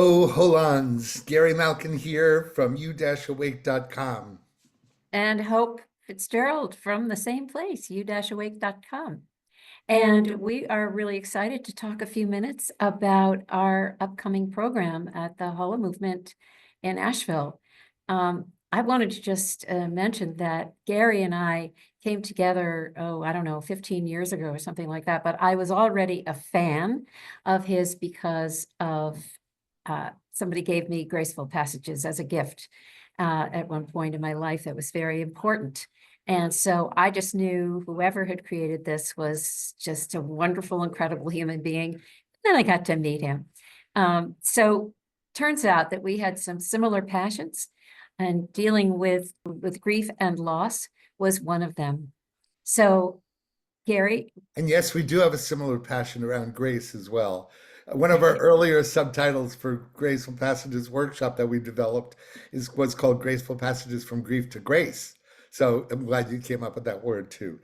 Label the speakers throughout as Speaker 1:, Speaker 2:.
Speaker 1: Hello, Hollands. Gary Malkin here from u-awake.com.
Speaker 2: And Hope Fitzgerald from the same place, u-awake.com. And we are really excited to talk a few minutes about our upcoming program at the Holomovement in Asheville. I wanted to just mention that Gary and I came together, I don't know, 15 years ago or something like that, but I was already a fan of his because of somebody gave me Graceful Passages as a gift at one point in my life that was very important. And so I just knew whoever had created this was just a wonderful, incredible human being. And then I got to meet him. So turns out that we had some similar passions, and dealing with grief and loss was one of them. So, Gary.
Speaker 1: And yes, we do have a similar passion around grace as well. One of our earlier subtitles for Graceful Passages workshop that we developed was called Graceful Passages from Grief to Grace. So I'm glad you came up with that word too.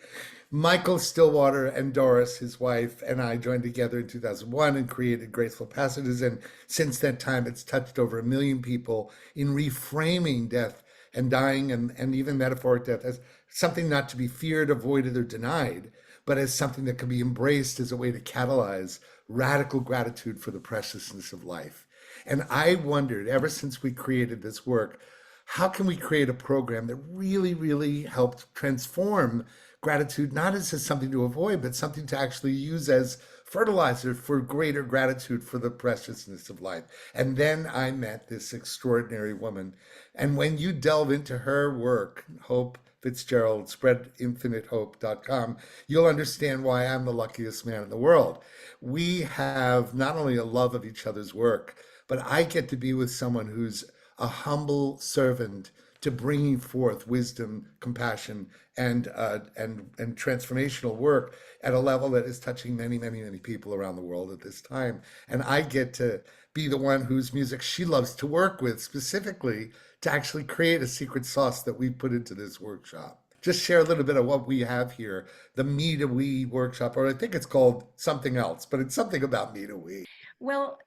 Speaker 1: Michael Stillwater and Doris, his wife, and I joined together in 2001 and created Graceful Passages. And since that time, it's touched over 1 million people in reframing death and dying and even metaphoric death as something not to be feared, avoided, or denied, but as something that can be embraced as a way to catalyze radical gratitude for the preciousness of life. And I wondered, ever since we created this work, how can we create a program that really, really helped transform gratitude, not as something to avoid, but something to actually use as fertilizer for greater gratitude for the preciousness of life. And then I met this extraordinary woman. And when you delve into her work, Hope Fitzgerald, spreadinfinitehope.com, you'll understand why I'm the luckiest man in the world. We have not only a love of each other's work, but I get to be with someone who's a humble servant to bringing forth wisdom, compassion, and transformational work at a level that is touching many, many, many people around the world at this time. And I get to be the one whose music she loves to work with, specifically to actually create a secret sauce that we put into this workshop. Just share a little bit of what we have here, the Me to We workshop, or I think it's called something else, but it's something about Me to We.
Speaker 2: Well,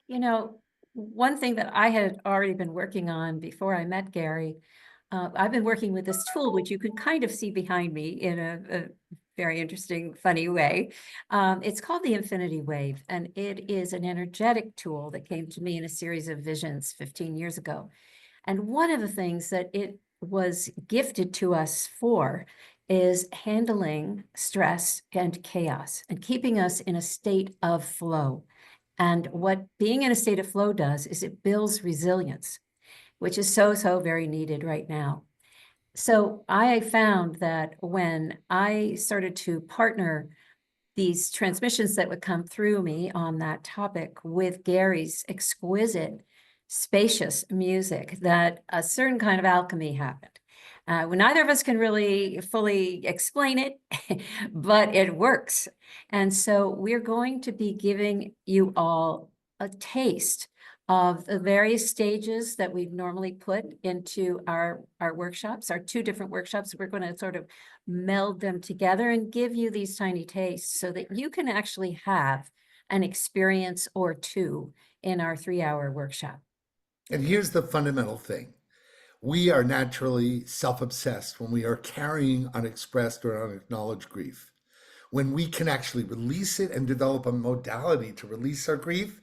Speaker 2: one thing that I had already been working on before I met Gary, I've been working with this tool, which you can kind of see behind me in a very interesting, funny way. It's called the Infinity Wave, and it is an energetic tool that came to me in a series of visions 15 years ago. And one of the things that it was gifted to us for is handling stress and chaos and keeping us in a state of flow. And what being in a state of flow does is it builds resilience, which is so very needed right now. So I found that when I started to partner these transmissions that would come through me on that topic with Gary's exquisite, spacious music, that a certain kind of alchemy happened. When neither of us can really fully explain it, but it works. And so we're going to be giving you all a taste of the various stages that we've normally put into our workshops, our 2 different workshops. We're going to sort of meld them together and give you these tiny tastes so that you can actually have an experience or 2 in our 3-hour workshop.
Speaker 1: And here's the fundamental thing. We are naturally self-obsessed when we are carrying unexpressed or unacknowledged grief. When we can actually release it and develop a modality to release our grief,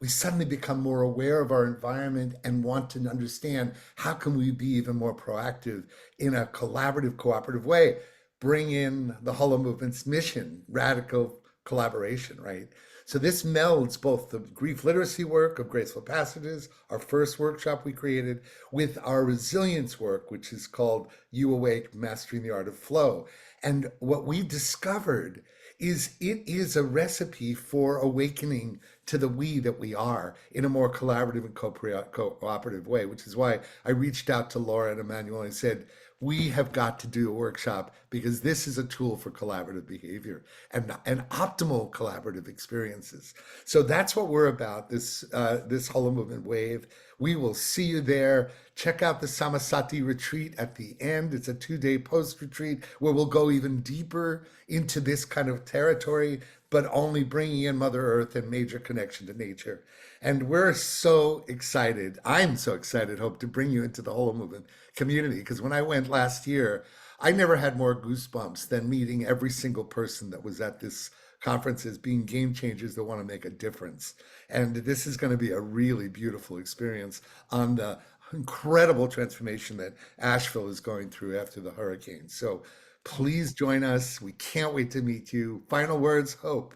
Speaker 1: we suddenly become more aware of our environment and want to understand how can we be even more proactive in a collaborative, cooperative way. Bring in the Holomovement's mission, radical collaboration, right? So this melds both the grief literacy work of Graceful Passages, our first workshop we created, with our resilience work, which is called You Awake, Mastering the Art of Flow. And what we discovered is it is a recipe for awakening to the we that we are in a more collaborative and cooperative way, which is why I reached out to Laura and Emmanuel and said, we have got to do a workshop because this is a tool for collaborative behavior and optimal collaborative experiences. So that's what we're about, this Holomovement Wave. We will see you there. Check out the Samasati retreat at the end. It's a 2-day post-retreat where we'll go even deeper into this kind of territory. but only bringing in Mother Earth and major connection to nature. And we're so excited. I'm so excited, Hope, to bring you into the Holo Movement community. Because when I went last year, I never had more goosebumps than meeting every single person that was at this conference as being game changers that want to make a difference. And this is going to be a really beautiful experience on the incredible transformation that Asheville is going through after the hurricane. So please join us. We can't wait to meet you. Final words, Hope.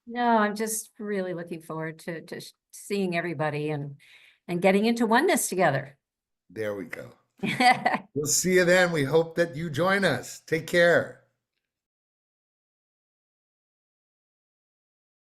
Speaker 2: No, I'm just really looking forward to seeing everybody and getting into oneness together.
Speaker 1: There we go. We'll see you then. We hope that you join us. Take care.